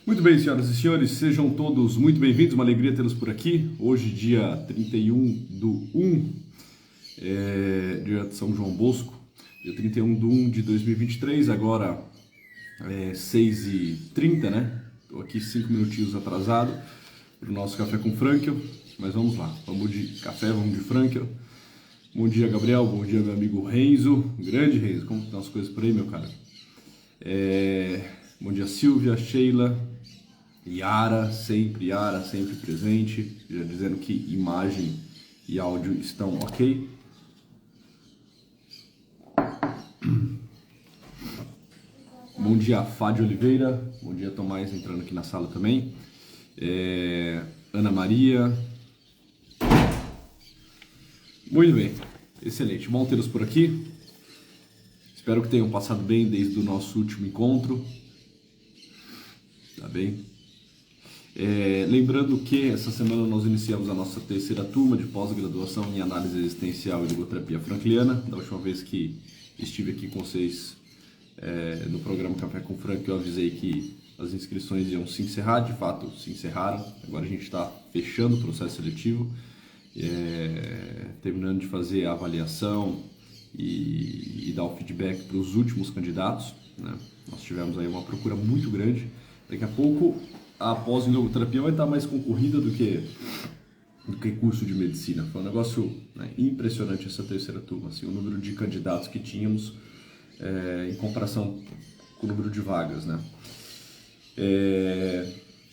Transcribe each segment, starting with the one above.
Muito bem, senhoras e senhores, sejam todos muito bem-vindos, uma alegria tê-los por aqui. Hoje, dia 31/1, dia de São João Bosco, dia 31/1 de 2023, agora 6h30, né? Estou aqui 5 minutinhos atrasado para o nosso Café com Frankel, mas vamos lá, vamos de café, vamos de Frankel. Bom dia, Gabriel, bom dia, meu amigo Renzo, grande Renzo, como estão as coisas por aí, meu cara? Bom dia, Silvia, Sheila, Yara sempre presente, já dizendo que imagem e áudio estão ok. Bom dia, Fádio Oliveira, bom dia, Tomás entrando aqui na sala também. Ana Maria. Muito bem, excelente, bom tê-los por aqui. Espero que tenham passado bem desde o nosso último encontro. Tá bem? Lembrando que essa semana nós iniciamos a nossa terceira turma de pós-graduação em análise existencial e logoterapia frankliana. Da última vez que estive aqui com vocês no programa Café com Frank, eu avisei que as inscrições iam se encerrar, de fato se encerraram. Agora a gente está fechando o processo seletivo, terminando de fazer a avaliação e dar o feedback para os últimos candidatos, né? Nós tivemos aí uma procura muito grande. Daqui a pouco a pós em logoterapia vai estar mais concorrida do que curso de medicina. Foi um negócio, né, impressionante essa terceira turma, assim, o número de candidatos que tínhamos em comparação com o número de vagas, né?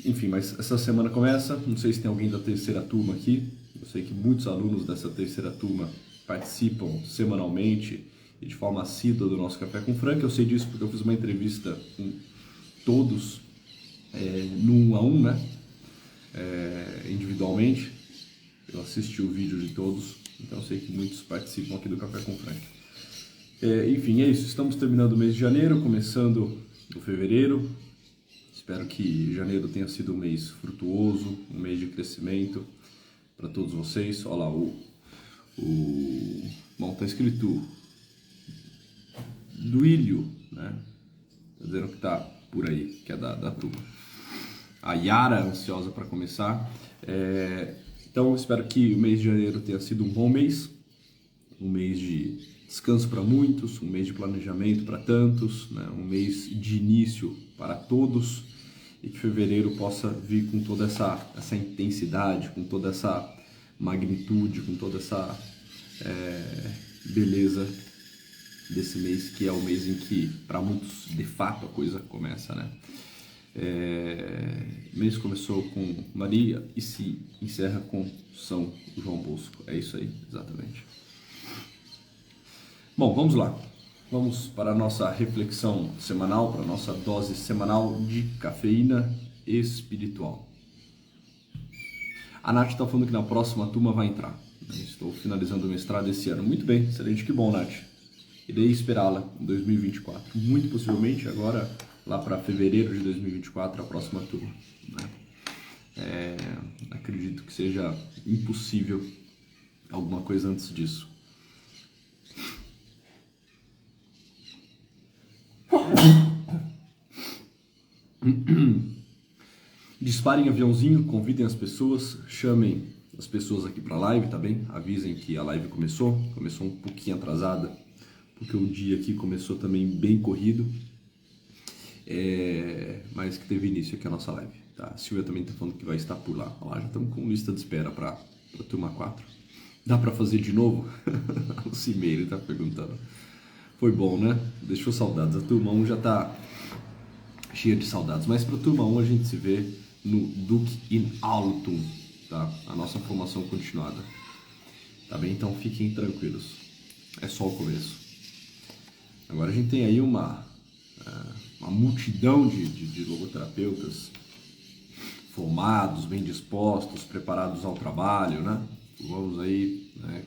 Enfim, mas essa semana começa, não sei se tem alguém da terceira turma aqui. Eu sei que muitos alunos dessa terceira turma participam semanalmente e de forma assídua do nosso Café com Frank. Eu sei disso porque eu fiz uma entrevista com todos no 1 a 1, né? Individualmente. Eu assisti o vídeo de todos, então eu sei que muitos participam aqui do Café com Frank. Enfim, é isso. Estamos terminando o mês de janeiro, começando o fevereiro. Espero que janeiro tenha sido um mês frutuoso, um mês de crescimento para todos vocês. Olha lá, bom, tá escrito Duílio, né? Tá dizendo que tá por aí, que é da turma. A Yara, ansiosa para começar. Então, espero que o mês de janeiro tenha sido um bom mês. Um mês de descanso para muitos, um mês de planejamento para tantos, né? Um mês de início para todos. E que fevereiro possa vir com toda essa intensidade, com toda essa magnitude, com toda essa beleza desse mês, que é o mês em que, para muitos, de fato, a coisa começa, né? O mês começou com Maria e se encerra com São João Bosco. É isso aí, exatamente. Bom, vamos lá. Vamos para a nossa reflexão semanal, para a nossa dose semanal de cafeína espiritual. A Nath está falando que na próxima turma vai entrar. Estou finalizando o mestrado esse ano. Muito bem, excelente, que bom, Nath. Irei esperá-la em 2024. Muito possivelmente agora, lá para fevereiro de 2024, a próxima turma, né? Acredito que seja impossível alguma coisa antes disso. Disparem aviãozinho, convidem as pessoas, chamem as pessoas aqui para a live, tá bem? Avisem que a live começou um pouquinho atrasada, porque o dia aqui começou também bem corrido, mas que teve início aqui a nossa live, tá? A Silvia também tá falando que vai estar por lá. Olha lá, já estamos com lista de espera para turma 4. Dá para fazer de novo? O Cimeiro tá perguntando. Foi bom, né? Deixou saudades. A turma 1 já tá cheia de saudades, mas para a turma 1 a gente se vê no Duke in Altum, tá? A nossa formação continuada, tá bem? Então fiquem tranquilos, é só o começo. Agora a gente tem aí uma multidão de logoterapeutas formados, bem dispostos, preparados ao trabalho, né? Vamos aí, né?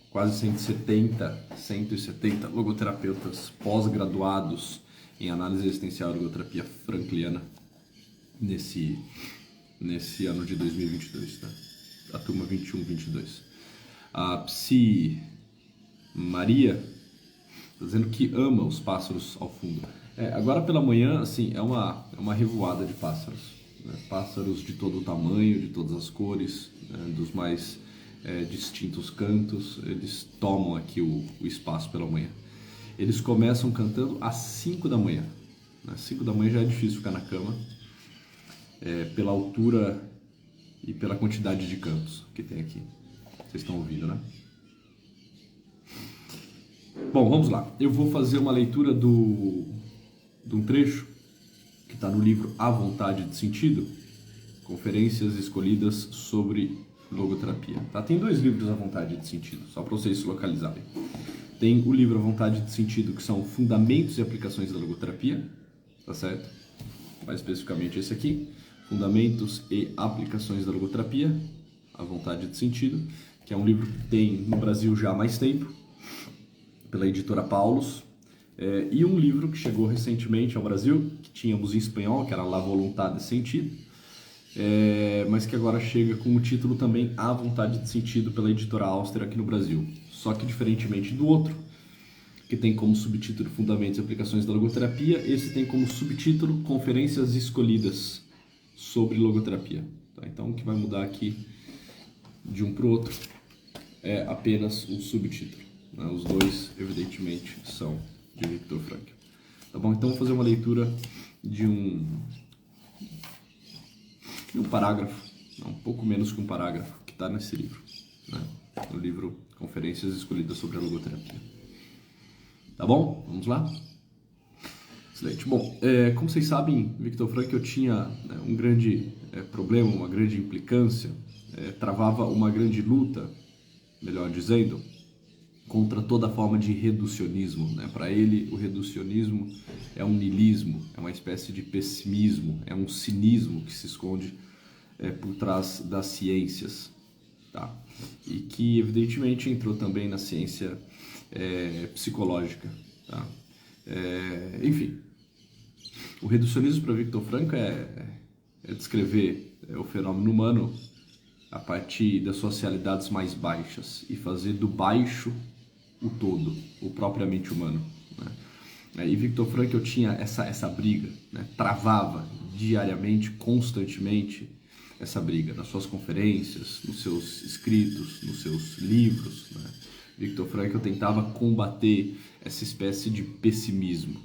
Quase 170 logoterapeutas pós-graduados em análise existencial e logoterapia frankliana nesse ano de 2022, tá? A turma 21/22. A Psi Maria está dizendo que ama os pássaros ao fundo. Agora pela manhã, assim, é uma revoada de pássaros, né? Pássaros de todo o tamanho, de todas as cores, né? Dos mais distintos cantos, eles tomam aqui o espaço pela manhã. Eles começam cantando às 5 da manhã. Às 5 da manhã já é difícil ficar na cama, pela altura e pela quantidade de cantos que tem aqui. Vocês estão ouvindo, né? Bom, vamos lá. Eu vou fazer uma leitura de um trecho que está no livro A Vontade de Sentido, Conferências Escolhidas sobre Logoterapia. Tá? Tem 2 livros A Vontade de Sentido, só para vocês se localizarem. Tem o livro A Vontade de Sentido, que são Fundamentos e Aplicações da Logoterapia, tá certo? Mais especificamente esse aqui, Fundamentos e Aplicações da Logoterapia, A Vontade de Sentido, que é um livro que tem no Brasil já há mais tempo, pela editora Paulus, e um livro que chegou recentemente ao Brasil, que tínhamos em espanhol, que era La Voluntad de Sentido, mas que agora chega com o título também A Vontade de Sentido, pela editora Auster aqui no Brasil. Só que diferentemente do outro, que tem como subtítulo Fundamentos e Aplicações da Logoterapia, esse tem como subtítulo Conferências Escolhidas sobre Logoterapia. Tá? Então o que vai mudar aqui de um para o outro é apenas o subtítulo. Né? Os dois, evidentemente, são de Viktor Frankl. Tá bom? Então vou fazer uma leitura de um parágrafo, um pouco menos que um parágrafo, que está nesse livro, né? No livro Conferências Escolhidas sobre a Logoterapia. Tá bom? Vamos lá? Excelente. Bom, como vocês sabem, Viktor Frankl tinha um grande problema, uma grande implicância, travava uma grande luta, melhor dizendo, contra toda forma de reducionismo, né? Para ele, o reducionismo é um niilismo, é uma espécie de pessimismo, é um cinismo que se esconde por trás das ciências, tá? E que, evidentemente, entrou também na ciência psicológica, tá? Enfim, o reducionismo para Viktor Frankl é descrever o fenômeno humano a partir das suas realidades mais baixas e fazer do baixo o todo, o propriamente humano, né? E Viktor Frankl tinha essa briga, né? Travava diariamente, constantemente, essa briga nas suas conferências, nos seus escritos, nos seus livros, né? Viktor Frankl tentava combater essa espécie de pessimismo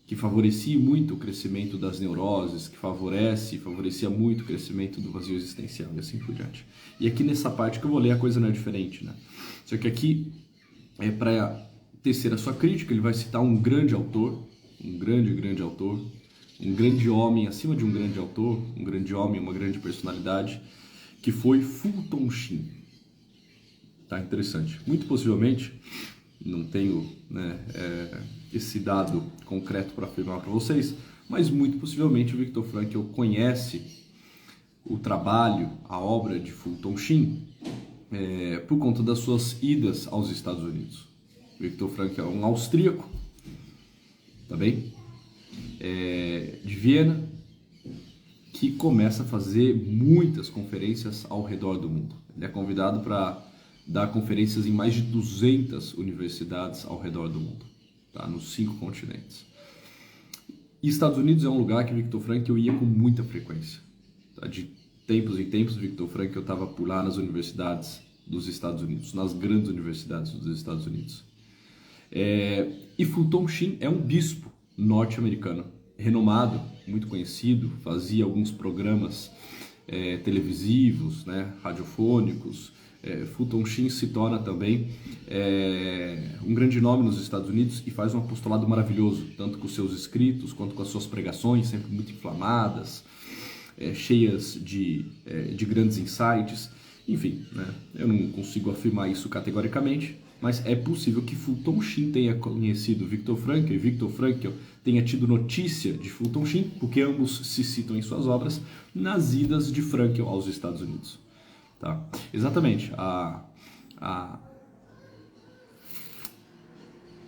que favorecia muito o crescimento das neuroses, que favorecia muito o crescimento do vazio existencial e assim por diante. E aqui nessa parte que eu vou ler a coisa não é diferente, né? Só que aqui, para tecer a sua crítica, ele vai citar um grande autor, um grande autor, um grande homem acima de um grande autor, um grande homem, uma grande personalidade, que foi Fulton Sheen. Tá interessante. Muito possivelmente, não tenho esse dado concreto para afirmar para vocês, mas muito possivelmente o Viktor Frankl conhece o trabalho, a obra de Fulton Sheen por conta das suas idas aos Estados Unidos. Viktor Frankl é um austríaco, tá bem? De Viena, que começa a fazer muitas conferências ao redor do mundo. Ele é convidado para dar conferências em mais de 200 universidades ao redor do mundo, tá? Nos 5 continentes. E Estados Unidos é um lugar que Viktor Frankl ia com muita frequência. Tá? De tempos em tempos, Viktor Frankl estava por lá nas universidades dos Estados Unidos, nas grandes universidades dos Estados Unidos. E Fulton Sheen é um bispo norte-americano, renomado, muito conhecido, fazia alguns programas televisivos, né, radiofônicos. Fulton Sheen se torna também um grande nome nos Estados Unidos e faz um apostolado maravilhoso, tanto com seus escritos quanto com as suas pregações, sempre muito inflamadas, cheias de grandes insights. Enfim, né, eu não consigo afirmar isso categoricamente, mas é possível que Fulton Sheen tenha conhecido Viktor Frankl e Viktor Frankl tenha tido notícia de Fulton Sheen, porque ambos se citam em suas obras, nas idas de Frankl aos Estados Unidos. Tá? Exatamente, a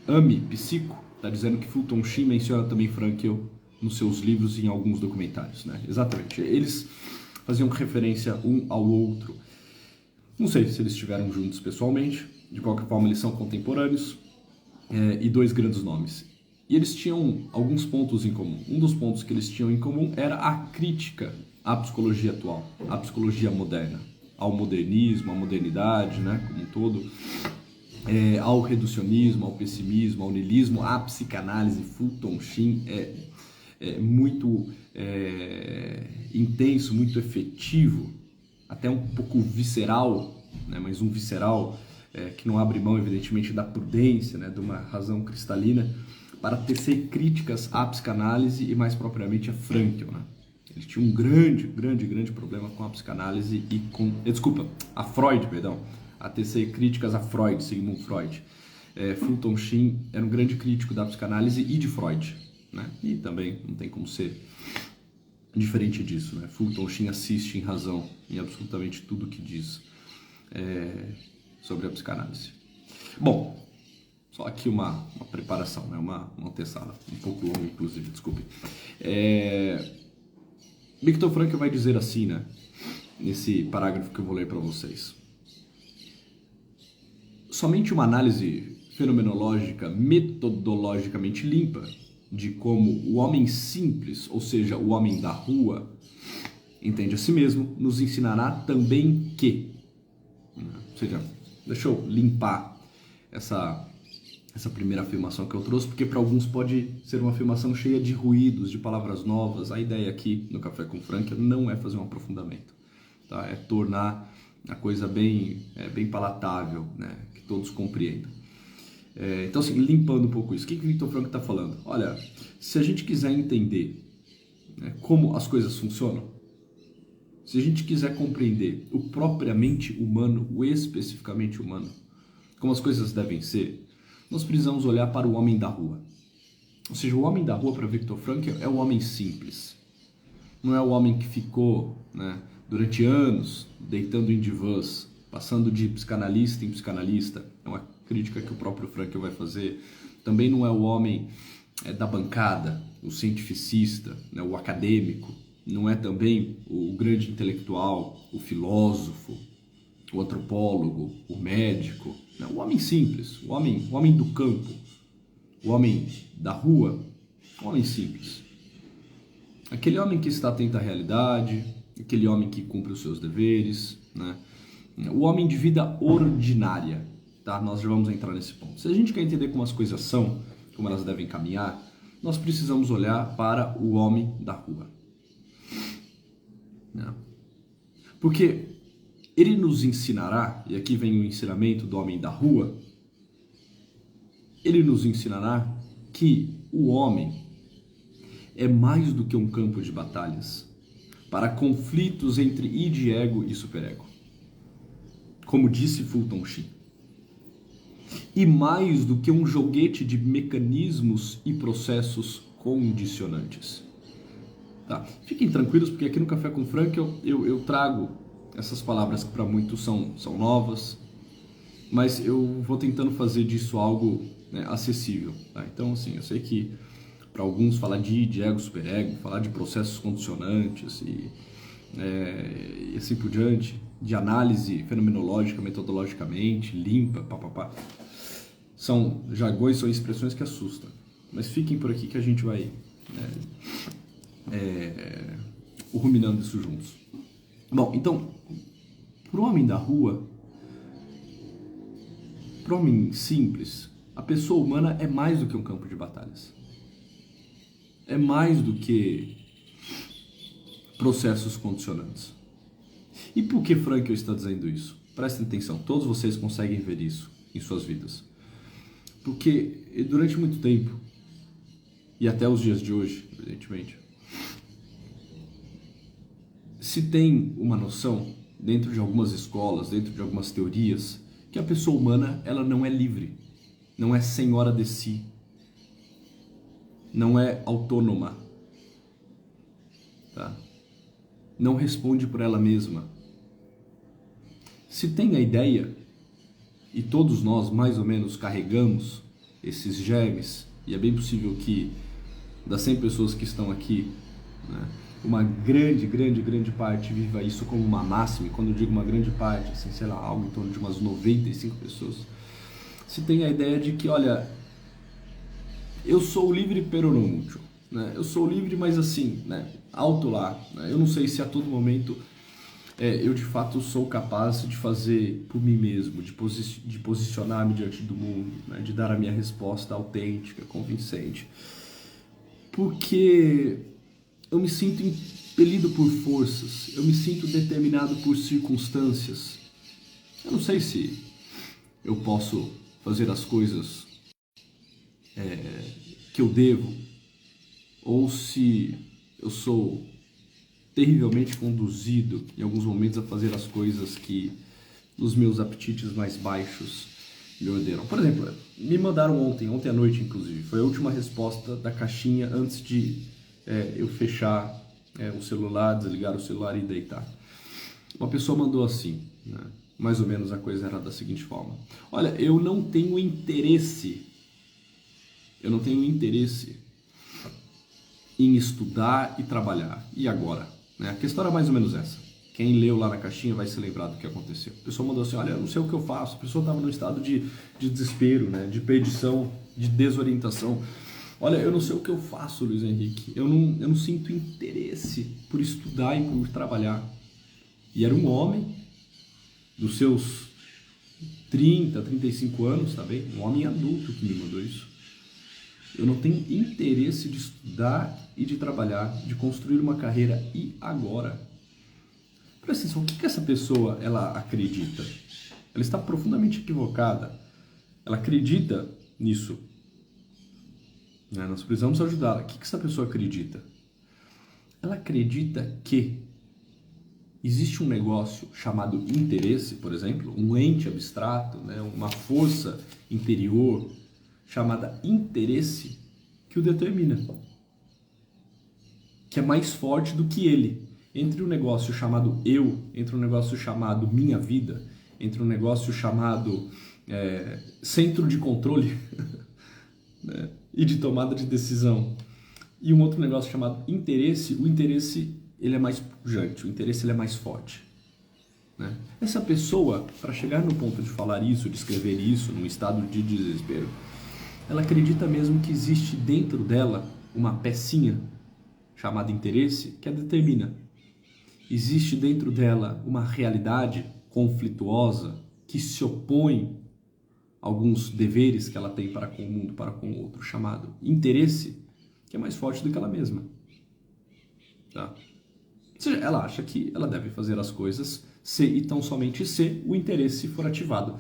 Ami Psico está dizendo que Fulton Sheen menciona também Frankl nos seus livros e em alguns documentários, né? Exatamente, eles faziam referência um ao outro. Não sei se eles estiveram juntos pessoalmente, de qualquer forma eles são contemporâneos e 2 grandes nomes. E eles tinham alguns pontos em comum. Um dos pontos que eles tinham em comum era a crítica à psicologia atual, à psicologia moderna, ao modernismo, à modernidade, né, como um todo, ao reducionismo, ao pessimismo, ao niilismo, à psicanálise. Fulton Sheen é muito intenso, muito efetivo, até um pouco visceral, né, mas um visceral que não abre mão, evidentemente, da prudência, né, de uma razão cristalina, para tecer críticas à psicanálise e mais propriamente a Frankl, né? Ele tinha um grande problema com a psicanálise e com... Desculpa, a Freud, perdão. A tecer críticas a Freud, Sigmund Freud. Fulton Sheen era um grande crítico da psicanálise e de Freud, né? E também não tem como ser diferente disso, né? Fulton Sheen assiste em razão em absolutamente tudo que diz sobre a psicanálise. Bom, só aqui uma preparação, né? Uma antessala, um pouco longa, inclusive, desculpe. Viktor Frankl vai dizer assim, né? Nesse parágrafo que eu vou ler para vocês. Somente uma análise fenomenológica metodologicamente limpa de como o homem simples, ou seja, o homem da rua, entende a si mesmo, nos ensinará também que... Ou seja, deixa eu limpar essa primeira afirmação que eu trouxe, porque para alguns pode ser uma afirmação cheia de ruídos, de palavras novas. A ideia aqui no Café com Frankl não é fazer um aprofundamento, tá? É tornar a coisa bem palatável, né? Que todos compreendam. Então, assim, limpando um pouco isso, o que o Viktor Frankl está falando? Olha, se a gente quiser entender, né, como as coisas funcionam, se a gente quiser compreender o propriamente humano, o especificamente humano, como as coisas devem ser, nós precisamos olhar para o homem da rua. Ou seja, o homem da rua para Viktor Frankl é o homem simples. Não é o homem que ficou, né, durante anos deitando em divãs, passando de psicanalista em psicanalista. É uma crítica que o próprio Frankl vai fazer. Também não é o homem da bancada, o cientificista, né, o acadêmico. Não é também o grande intelectual, o filósofo, o antropólogo, o médico. Não, o homem simples, o homem do campo, o homem da rua, o homem simples. Aquele homem que está atento à realidade, aquele homem que cumpre os seus deveres, né? O homem de vida ordinária, tá? Nós já vamos entrar nesse ponto. Se a gente quer entender como as coisas são, como elas devem caminhar, nós precisamos olhar para o homem da rua. Né? Porque ele nos ensinará, e aqui vem o ensinamento do homem da rua, ele nos ensinará que o homem é mais do que um campo de batalhas para conflitos entre id, ego e superego, como disse Fulton Sheen. E mais do que um joguete de mecanismos e processos condicionantes. Tá? Fiquem tranquilos, porque aqui no Café com Frankl eu trago essas palavras que para muitos são novas, mas eu vou tentando fazer disso algo, né, acessível. Tá? Então, assim, eu sei que para alguns falar de id, ego, superego, falar de processos condicionantes e assim por diante, de análise fenomenológica, metodologicamente, limpa, papapá, são jargões, são expressões que assustam. Mas fiquem por aqui que a gente vai ruminando isso juntos. Bom, então, para o homem da rua, para o homem simples, a pessoa humana é mais do que um campo de batalhas. É mais do que processos condicionantes. E por que Frankl está dizendo isso? Prestem atenção, todos vocês conseguem ver isso em suas vidas. Porque durante muito tempo, e até os dias de hoje, evidentemente, se tem uma noção, dentro de algumas escolas, dentro de algumas teorias, que a pessoa humana ela não é livre, não é senhora de si, não é autônoma, tá? Não responde por ela mesma. Se tem a ideia, e todos nós mais ou menos carregamos esses germes, e é bem possível que das 100 pessoas que estão aqui, né, uma grande parte viva isso como uma máxima. E quando eu digo uma grande parte, assim, sei lá, algo em torno de umas 95 pessoas, se tem a ideia de que, olha, Eu sou livre pero não mucho, né? Eu sou livre, mas assim, né? Alto lá, né? Eu não sei se a todo momento eu de fato sou capaz de fazer por mim mesmo, de posicionar-me diante do mundo, né? De dar a minha resposta autêntica, convincente. Porque eu me sinto impelido por forças, eu me sinto determinado por circunstâncias. Eu não sei se eu posso fazer as coisas que eu devo, ou se eu sou terrivelmente conduzido em alguns momentos a fazer as coisas que os meus apetites mais baixos me ordenam. Por exemplo, me mandaram ontem à noite inclusive, foi a última resposta da caixinha antes de eu fechar o celular, desligar o celular e deitar. Uma pessoa mandou assim, né? Mais ou menos a coisa era da seguinte forma: olha, eu não tenho interesse em estudar e trabalhar. E agora? Né? A questão era mais ou menos essa. Quem leu lá na caixinha vai se lembrar do que aconteceu. A pessoa mandou assim: olha, eu não sei o que eu faço. A pessoa estava num estado de desespero, né? De perdição, de desorientação. Olha, eu não sei o que eu faço, Luiz Henrique. Eu não sinto interesse por estudar e por trabalhar. E era um homem dos seus 30, 35 anos, tá bem? Um homem adulto que me mandou isso. Eu não tenho interesse de estudar e de trabalhar, de construir uma carreira e agora. Presta atenção, o que essa pessoa ela acredita? Ela está profundamente equivocada. Ela acredita nisso. Né? Nós precisamos ajudá-la. O que essa pessoa acredita? Ela acredita que existe um negócio chamado interesse, por exemplo, um ente abstrato, né? Uma força interior chamada interesse que o determina, que é mais forte do que ele. Entre um negócio chamado eu, entre um negócio chamado minha vida, entre um negócio chamado centro de controle né? E de tomada de decisão, e um outro negócio chamado interesse, o interesse ele é mais pujante, o interesse ele é mais forte. Né? Essa pessoa, para chegar no ponto de falar isso, de escrever isso, num estado de desespero, ela acredita mesmo que existe dentro dela uma pecinha chamada interesse que a determina. Existe dentro dela uma realidade conflituosa que se opõe a alguns deveres que ela tem para com o mundo, para com o outro, chamado interesse, que é mais forte do que ela mesma. Tá? Ou seja, ela acha que ela deve fazer as coisas se e tão somente se o interesse for ativado.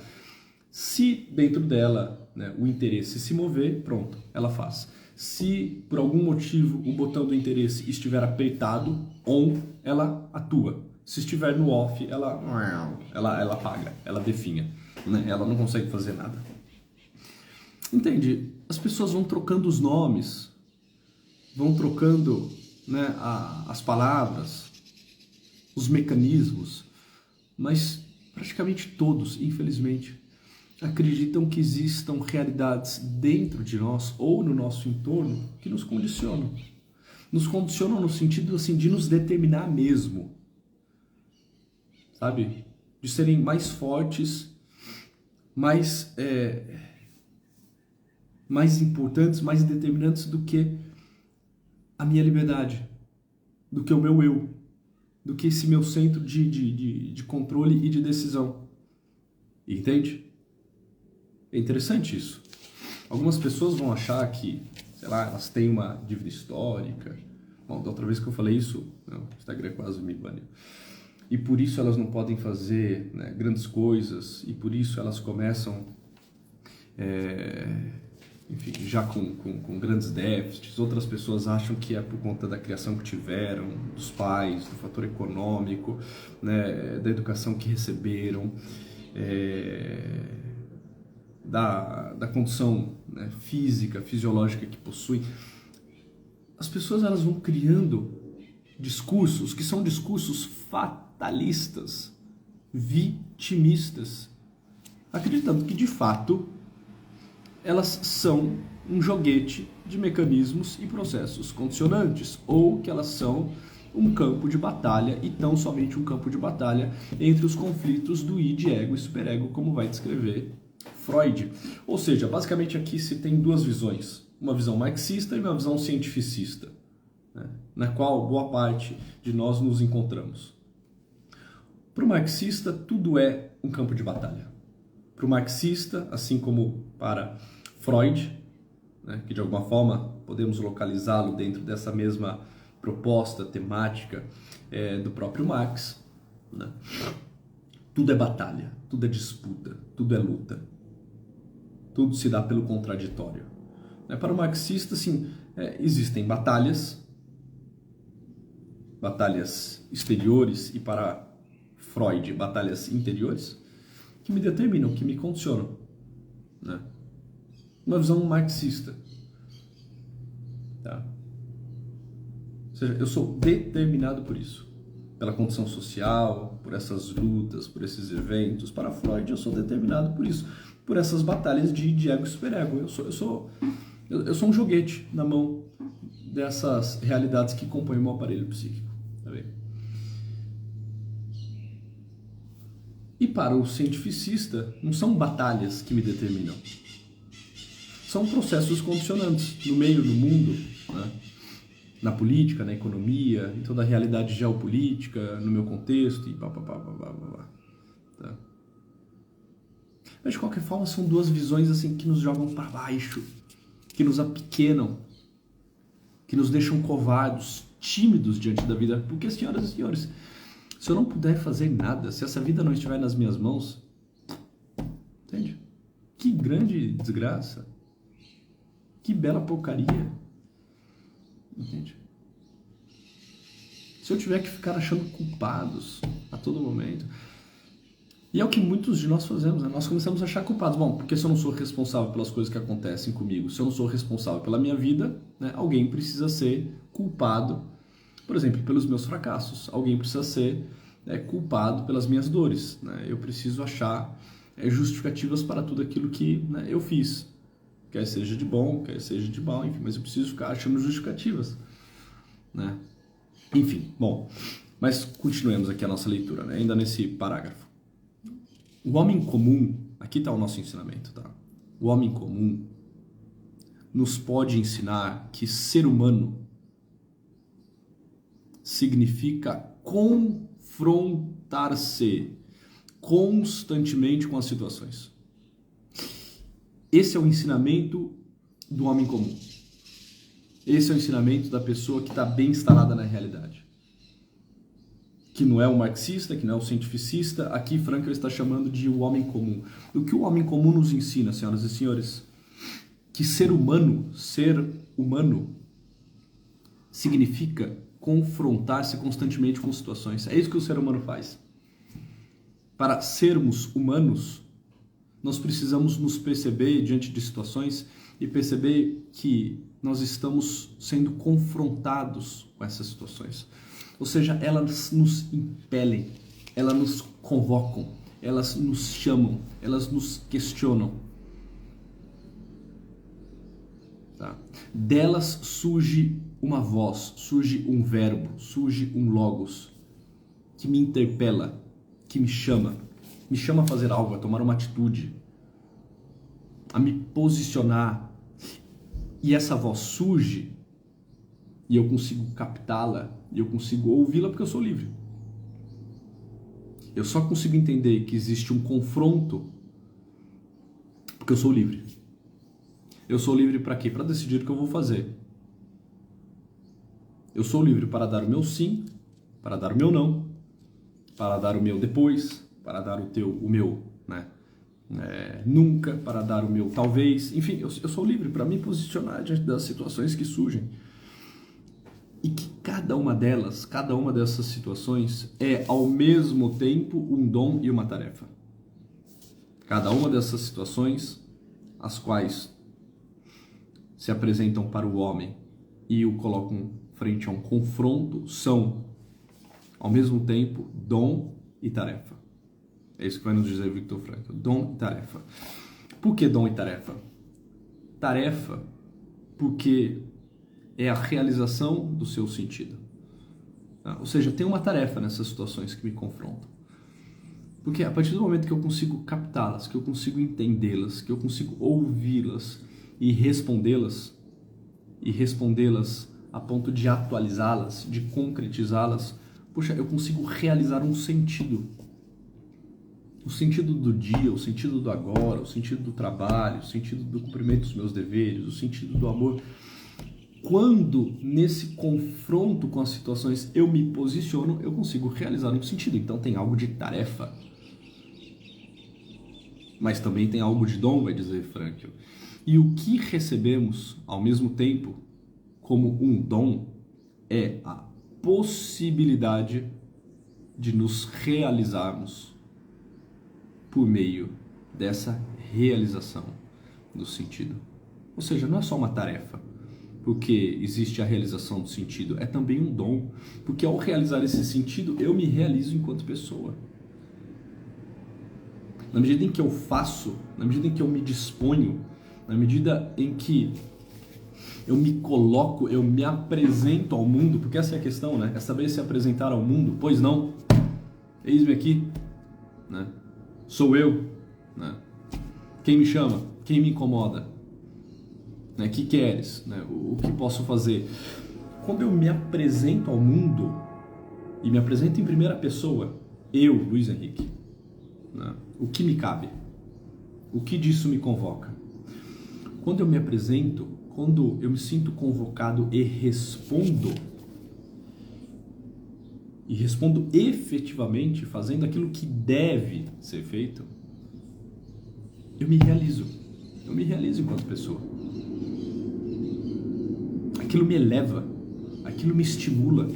Se dentro dela, né, o interesse se mover, pronto, ela faz. Se por algum motivo o botão do interesse estiver apertado, on, ela atua. Se estiver no off, ela apaga, ela definha. Né? Ela não consegue fazer nada. Entende? As pessoas vão trocando os nomes, vão trocando, né, as palavras, os mecanismos, mas praticamente todos, infelizmente, acreditam que existam realidades dentro de nós ou no nosso entorno que nos condicionam. Nos condicionam no sentido assim, de nos determinar mesmo. Sabe? De serem mais fortes, mais importantes, mais determinantes do que a minha liberdade, do que o meu eu, do que esse meu centro de controle e de decisão. Entende? É interessante isso. Algumas pessoas vão achar que, sei lá, elas têm uma dívida histórica. Bom, da outra vez que eu falei isso, o Instagram quase me baniu. E por isso elas não podem fazer, né, grandes coisas, e por isso elas começam, enfim, já com grandes déficits. Outras pessoas acham que é por conta da criação que tiveram, dos pais, do fator econômico, né, da educação que receberam, da condição, né, física, fisiológica que possuem. As pessoas elas vão criando discursos que são discursos fatalistas, vitimistas, acreditando que de fato elas são um joguete de mecanismos e processos condicionantes, ou que elas são um campo de batalha e tão somente um campo de batalha entre os conflitos do id, ego e superego, como vai descrever Freud. Ou seja, basicamente aqui se tem duas visões, uma visão marxista e uma visão cientificista, né, na qual boa parte de nós nos encontramos. Para o marxista, tudo é um campo de batalha. Para o marxista, assim como para Freud, né, que de alguma forma podemos localizá-lo dentro dessa mesma proposta temática do próprio Marx, né, tudo é batalha, tudo é disputa, tudo é luta. Tudo se dá pelo contraditório. Para o marxista, sim, existem batalhas exteriores, e para Freud, batalhas interiores, que me determinam, que me condicionam, né? Uma visão marxista. Tá? Ou seja, eu sou determinado por isso. Pela condição social, por essas lutas, por esses eventos. Para Freud, eu sou determinado por isso. Por essas batalhas de ego e superego. Eu sou um joguete na mão dessas realidades que compõem o meu aparelho psíquico. Tá bem? E para o cientificista, não são batalhas que me determinam. São processos condicionantes no meio, no mundo, né? Na política, na economia, em toda a realidade geopolítica, no meu contexto e tá? Mas de qualquer forma são duas visões assim que nos jogam para baixo, que nos apequenam, que nos deixam covardes, tímidos diante da vida. Porque, senhoras e senhores, se eu não puder fazer nada, se essa vida não estiver nas minhas mãos, entende? Que grande desgraça, que bela porcaria, entende? Se eu tiver que ficar achando culpados a todo momento. E é o que muitos de nós fazemos, né? Nós começamos a achar culpados. Bom, porque se eu não sou responsável pelas coisas que acontecem comigo, se eu não sou responsável pela minha vida, né, alguém precisa ser culpado, por exemplo, pelos meus fracassos. Alguém precisa ser culpado pelas minhas dores, né? Eu preciso achar justificativas para tudo aquilo que, né, eu fiz. Quer seja de bom, quer seja de mal, enfim, mas eu preciso ficar achando justificativas, né? Enfim, bom, mas continuemos aqui a nossa leitura, né? Ainda nesse parágrafo. O homem comum, aqui está o nosso ensinamento, tá? O homem comum nos pode ensinar que ser humano significa confrontar-se constantemente com as situações. Esse é o ensinamento do homem comum. Esse é o ensinamento da pessoa que está bem instalada na realidade. Que não é o marxista, que não é o cientificista. Aqui Frankl está chamando de o homem comum. O que o homem comum nos ensina, senhoras e senhores? Que ser humano significa confrontar-se constantemente com situações. É isso que o ser humano faz. Para sermos humanos, nós precisamos nos perceber diante de situações e perceber que nós estamos sendo confrontados com essas situações. Ou seja, elas nos impelem, elas nos convocam, elas nos chamam, elas nos questionam. Tá? Delas surge uma voz, surge um verbo, surge um logos que me interpela, que me chama a fazer algo, a tomar uma atitude, a me posicionar. E essa voz surge e eu consigo captá-la, e eu consigo ouvi-la porque eu sou livre. Eu só consigo entender que existe um confronto porque eu sou livre. Eu sou livre para quê? Para decidir o que eu vou fazer. Eu sou livre para dar o meu sim, para dar o meu não, para dar o meu depois, para dar o meu, né? Nunca, para dar o meu talvez. Enfim, eu sou livre para me posicionar diante das situações que surgem. E que cada uma dessas situações é ao mesmo tempo um dom e uma tarefa. Cada uma dessas situações, as quais se apresentam para o homem e o colocam frente a um confronto, são ao mesmo tempo dom e tarefa. É isso que vai nos dizer Viktor Frankl. Dom e tarefa. Por que dom e tarefa? Tarefa porque é a realização do seu sentido. Tá? Ou seja, tem uma tarefa nessas situações que me confrontam. Porque a partir do momento que eu consigo captá-las, que eu consigo entendê-las, que eu consigo ouvi-las e respondê-las, e respondê-las a ponto de atualizá-las, de concretizá-las, puxa, eu consigo realizar um sentido. O sentido do dia, o sentido do agora, o sentido do trabalho, o sentido do cumprimento dos meus deveres, o sentido do amor. Quando nesse confronto com as situações eu me posiciono, eu consigo realizar um sentido. Então tem algo de tarefa. Mas também tem algo de dom, vai dizer Frankl. E o que recebemos ao mesmo tempo como um dom é a possibilidade de nos realizarmos por meio dessa realização do sentido. Ou seja, não é só uma tarefa, porque existe a realização do sentido, é também um dom, porque ao realizar esse sentido, eu me realizo enquanto pessoa. Na medida em que eu faço, na medida em que eu me disponho, na medida em que eu me coloco, eu me apresento ao mundo, porque essa é a questão, né? É saber se apresentar ao mundo. Pois não, eis-me aqui, né? Sou eu, né? Quem me chama? Quem me incomoda? Né? Que queres? Né? O que posso fazer? Quando eu me apresento ao mundo e me apresento em primeira pessoa, eu, Luiz Henrique, né? O que me cabe? O que disso me convoca? Quando eu me apresento, quando eu me sinto convocado e respondo efetivamente, fazendo aquilo que deve ser feito, eu me realizo enquanto pessoa. Aquilo me eleva, aquilo me estimula,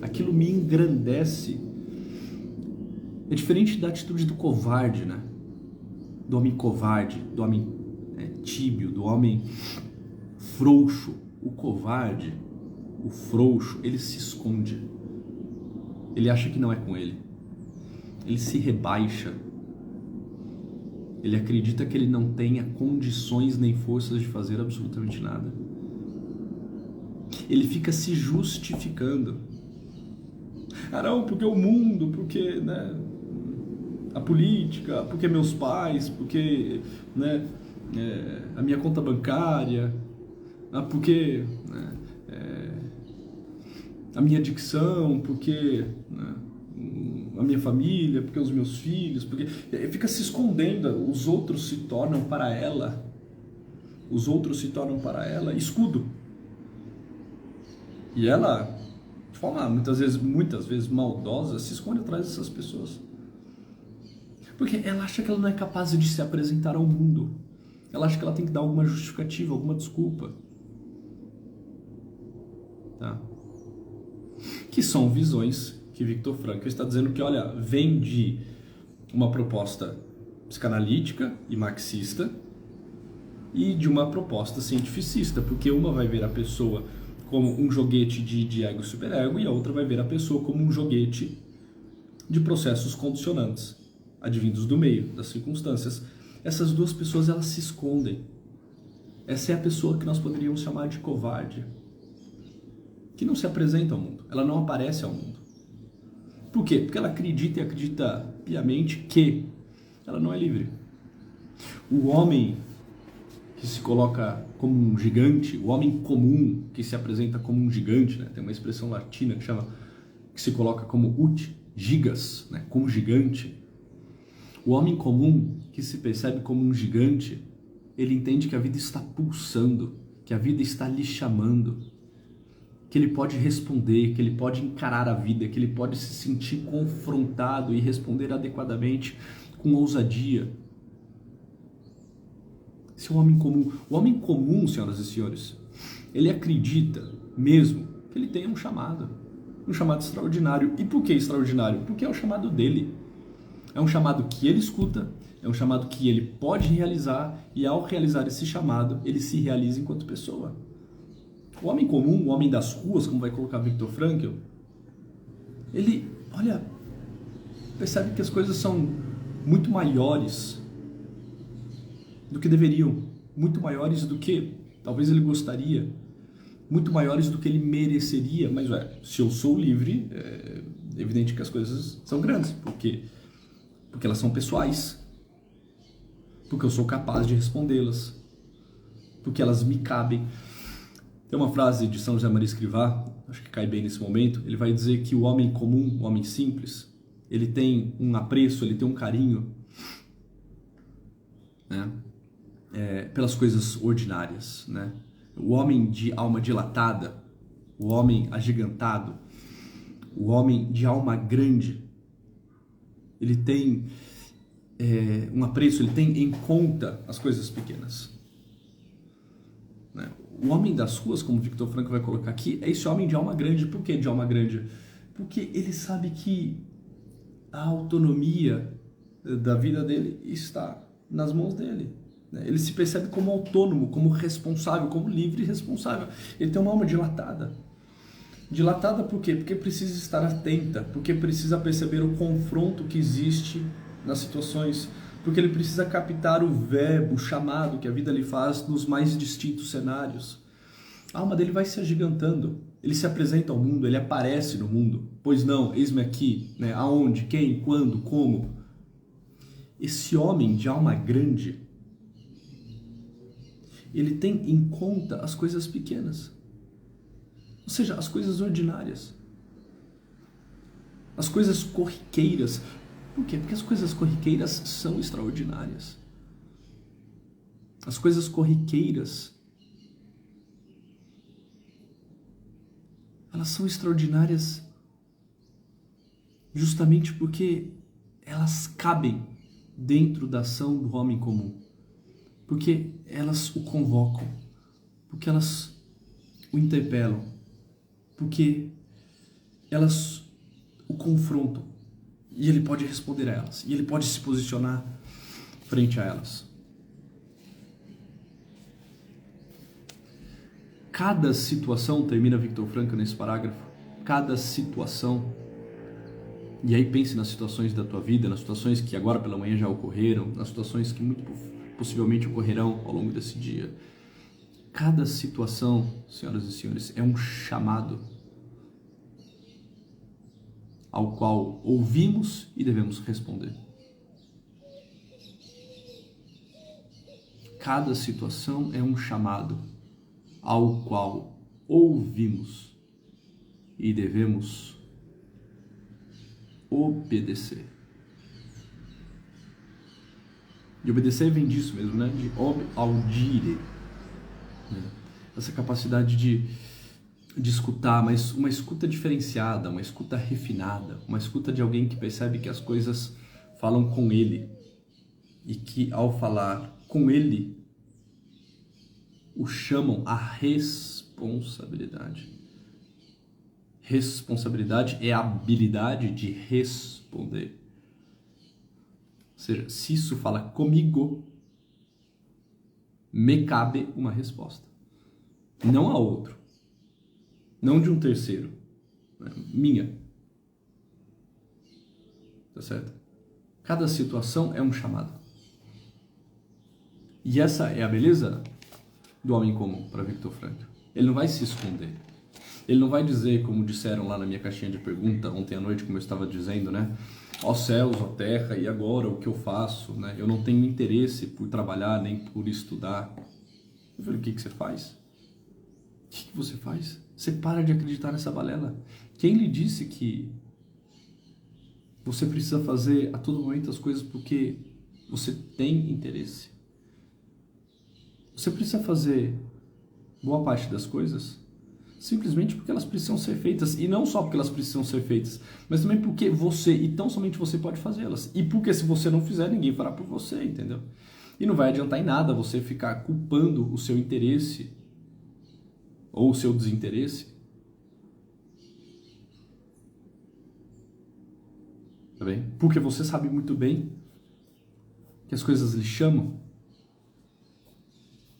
aquilo me engrandece. É diferente da atitude do covarde, né? Do homem covarde, do homem tíbio, do homem frouxo. O covarde, o frouxo, ele se esconde. Ele acha que não é com ele. Ele se rebaixa. Ele acredita que ele não tenha condições nem forças de fazer absolutamente nada. Ele fica se justificando. Ah não, porque o mundo, porque, né, a política, porque meus pais, porque, né, a minha conta bancária, porque, né, a minha dicção, porque, né, a minha família, porque os meus filhos, porque fica se escondendo. Os outros se tornam para ela escudo. E ela, de forma muitas vezes maldosa, se esconde atrás dessas pessoas. Porque ela acha que ela não é capaz de se apresentar ao mundo. Ela acha que ela tem que dar alguma justificativa, alguma desculpa. Tá? Que são visões que Viktor Frankl está dizendo que, olha, vem de uma proposta psicanalítica e marxista e de uma proposta cientificista, porque uma vai ver a pessoa como um joguete de ego e superego e a outra vai ver a pessoa como um joguete de processos condicionantes, advindos do meio, das circunstâncias. Essas duas pessoas, elas se escondem. Essa é a pessoa que nós poderíamos chamar de covarde, que não se apresenta ao mundo, ela não aparece ao mundo. Por quê? Porque ela acredita e acredita piamente que ela não é livre. O homem que se coloca como um gigante, o homem comum que se apresenta como um gigante, né? Tem uma expressão latina que se coloca como ut gigas, né? Como gigante. O homem comum que se percebe como um gigante, ele entende que a vida está pulsando, que a vida está lhe chamando, que ele pode responder, que ele pode encarar a vida, que ele pode se sentir confrontado e responder adequadamente, com ousadia. Esse é o homem comum, senhoras e senhores, ele acredita mesmo que ele tem um chamado extraordinário. E por que extraordinário? Porque é o chamado dele. É um chamado que ele escuta, é um chamado que ele pode realizar, e ao realizar esse chamado, ele se realiza enquanto pessoa. O homem comum, o homem das ruas, como vai colocar Viktor Frankl, ele, olha, percebe que as coisas são muito maiores do que deveriam, muito maiores do que talvez ele gostaria, muito maiores do que ele mereceria. Mas se eu sou livre, é evidente que as coisas são grandes, porque elas são pessoais, porque eu sou capaz de respondê-las, porque elas me cabem. Tem uma frase de São José Maria Escrivá, acho que cai bem nesse momento. Ele vai dizer que o homem comum, o homem simples, ele tem um apreço, ele tem um carinho, né, pelas coisas ordinárias, né? O homem de alma dilatada, o homem agigantado, o homem de alma grande, ele tem um apreço, ele tem em conta as coisas pequenas, né? O homem das ruas, como Victor Frankl vai colocar aqui, é esse homem de alma grande. Por que de alma grande? Porque ele sabe que a autonomia da vida dele está nas mãos dele, né? Ele se percebe como autônomo, como responsável, como livre e responsável. Ele tem uma alma dilatada. Dilatada por quê? Porque precisa estar atenta, porque precisa perceber o confronto que existe nas situações, porque ele precisa captar o verbo, o chamado que a vida lhe faz nos mais distintos cenários. A alma dele vai se agigantando, ele se apresenta ao mundo, ele aparece no mundo. Pois não, eis-me aqui, né? Aonde, quem, quando, como. Esse homem de alma grande, ele tem em conta as coisas pequenas, ou seja, as coisas ordinárias, as coisas corriqueiras. Por quê? Porque as coisas corriqueiras são extraordinárias. As coisas corriqueiras, elas são extraordinárias justamente porque elas cabem dentro da ação do homem comum, porque elas o convocam, porque elas o interpelam, porque elas o confrontam, e ele pode responder a elas, e ele pode se posicionar frente a elas. Cada situação, termina Victor Frankl nesse parágrafo, cada situação, e aí pense nas situações da tua vida, nas situações que agora pela manhã já ocorreram, nas situações que muito possivelmente ocorrerão ao longo desse dia. Cada situação, senhoras e senhores, é um chamado ao qual ouvimos e devemos responder. Cada situação é um chamado ao qual ouvimos e devemos obedecer. E obedecer vem disso mesmo, né? De audire. Essa capacidade de escutar, mas uma escuta diferenciada, uma escuta refinada, uma escuta de alguém que percebe que as coisas falam com ele e que ao falar com ele o chamam à responsabilidade. Responsabilidade é a habilidade de responder. Ou seja, se isso fala comigo, me cabe uma resposta. Não a outro. Não de um terceiro. Né? Minha. Tá certo? Cada situação é um chamado. E essa é a beleza do homem comum, para Victor Frankl. Ele não vai se esconder. Ele não vai dizer, como disseram lá na minha caixinha de pergunta ontem à noite, como eu estava dizendo, né? Ó céus, ó terra, e agora o que eu faço? Né? Eu não tenho interesse por trabalhar nem por estudar. Eu falei, o que você faz? O que você faz? Você para de acreditar nessa balela. Quem lhe disse que você precisa fazer a todo momento as coisas porque você tem interesse? Você precisa fazer boa parte das coisas simplesmente porque elas precisam ser feitas. E não só porque elas precisam ser feitas, mas também porque você, e tão somente você, pode fazê-las. E porque se você não fizer, ninguém fará por você, entendeu? E não vai adiantar em nada você ficar culpando o seu interesse ou o seu desinteresse. Tá bem? Porque você sabe muito bem que as coisas lhe chamam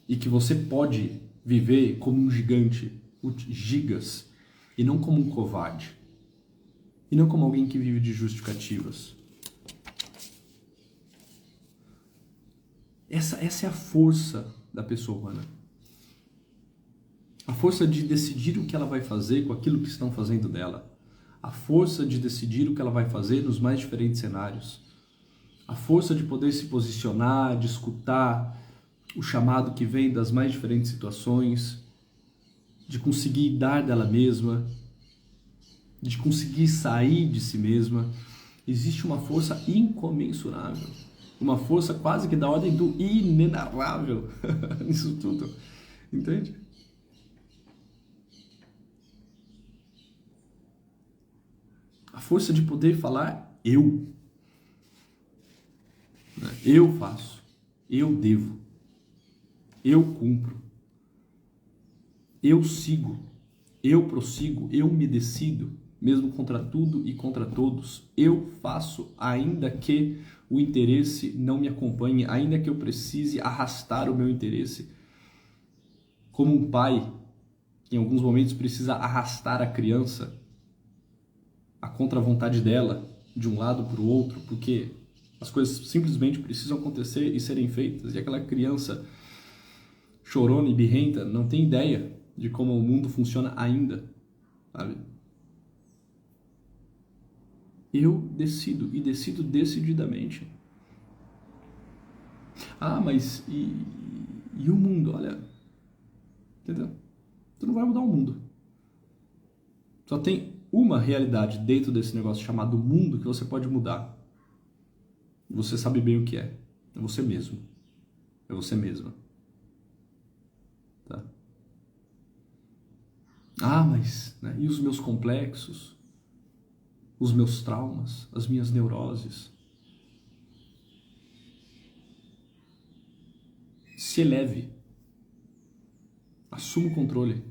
e que você pode viver como um gigante, gigas, e não como um covarde, e não como alguém que vive de justificativas. Essa é a força da pessoa humana. A força de decidir o que ela vai fazer com aquilo que estão fazendo dela. A força de decidir o que ela vai fazer nos mais diferentes cenários. A força de poder se posicionar, de escutar o chamado que vem das mais diferentes situações de conseguir dar dela mesma, de conseguir sair de si mesma. Existe uma força incomensurável, uma força quase que da ordem do inenarrável nisso tudo, entende? A força de poder falar eu. Eu faço, eu devo, eu cumpro, eu sigo, eu prossigo, eu me decido, mesmo contra tudo e contra todos. Eu faço, ainda que o interesse não me acompanhe, ainda que eu precise arrastar o meu interesse. Como um pai, que em alguns momentos precisa arrastar a criança, a contra-vontade dela, de um lado para o outro, porque as coisas simplesmente precisam acontecer e serem feitas. E aquela criança chorona e birrenta não tem ideia de como o mundo funciona ainda, sabe? Eu decido, e decido decididamente. Ah, mas e o mundo? Olha, entendeu? Tu não vai mudar o mundo. Só tem uma realidade dentro desse negócio chamado mundo que você pode mudar. Você sabe bem o que é. É você mesmo. É você mesma. Tá? Ah, mas... Né? E os meus complexos? Os meus traumas? As minhas neuroses? Se eleve. Assuma o controle.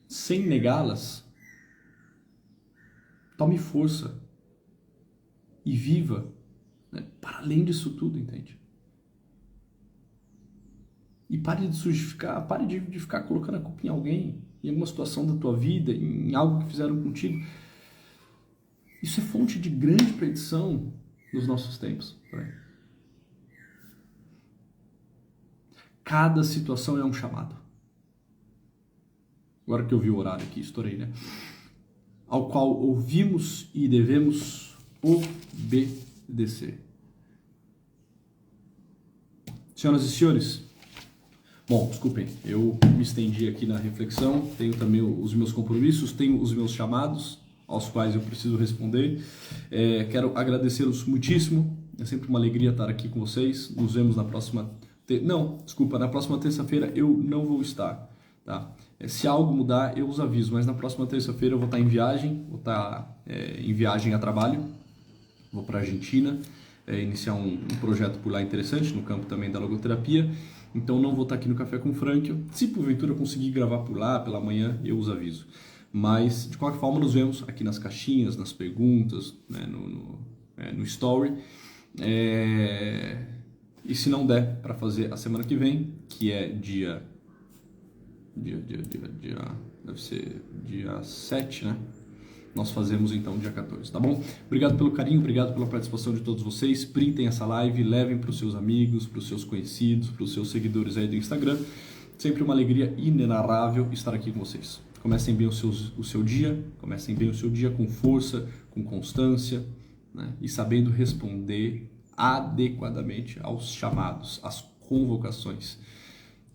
Sem negá-las, tome força. E viva, né, para além disso tudo, entende? E pare de se justificar, pare de ficar colocando a culpa em alguém, em alguma situação da tua vida, em algo que fizeram contigo. Isso é fonte de grande perdição nos nossos tempos. Né? Cada situação é um chamado. Agora que eu vi o horário aqui, estourei, né? Ao qual ouvimos e devemos obedecer. Senhoras e senhores, bom, desculpem, eu me estendi aqui na reflexão, tenho também os meus compromissos, tenho os meus chamados, aos quais eu preciso responder. Quero agradecê-los muitíssimo, é sempre uma alegria estar aqui com vocês. Nos vemos na próxima... na próxima terça-feira eu não vou estar, tá? Se algo mudar, eu os aviso, mas na próxima terça-feira eu vou estar em viagem, em viagem a trabalho, vou para a Argentina, iniciar um projeto por lá interessante, no campo também da logoterapia. Então não vou estar aqui no Café com Franklin. Se porventura eu conseguir gravar por lá, pela manhã, eu os aviso. Mas, de qualquer forma, nos vemos aqui nas caixinhas, nas perguntas, né, no story. E se não der para fazer a semana que vem, que é deve ser dia 7, né? Nós fazemos então dia 14, tá bom? Obrigado pelo carinho, obrigado pela participação de todos vocês. Printem essa live, levem para os seus amigos, para os seus conhecidos, para os seus seguidores aí do Instagram. Sempre uma alegria inenarrável estar aqui com vocês. Comecem bem o seu dia, comecem bem o seu dia com força, com constância, né? E sabendo responder adequadamente aos chamados, às convocações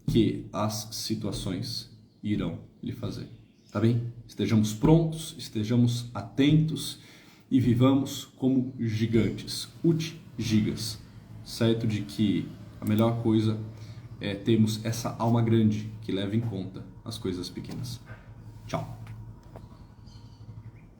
que as situações irão lhe fazer. Tá bem? Estejamos prontos, estejamos atentos e vivamos como gigantes, gigas, certo de que a melhor coisa é termos essa alma grande que leva em conta as coisas pequenas. Tchau!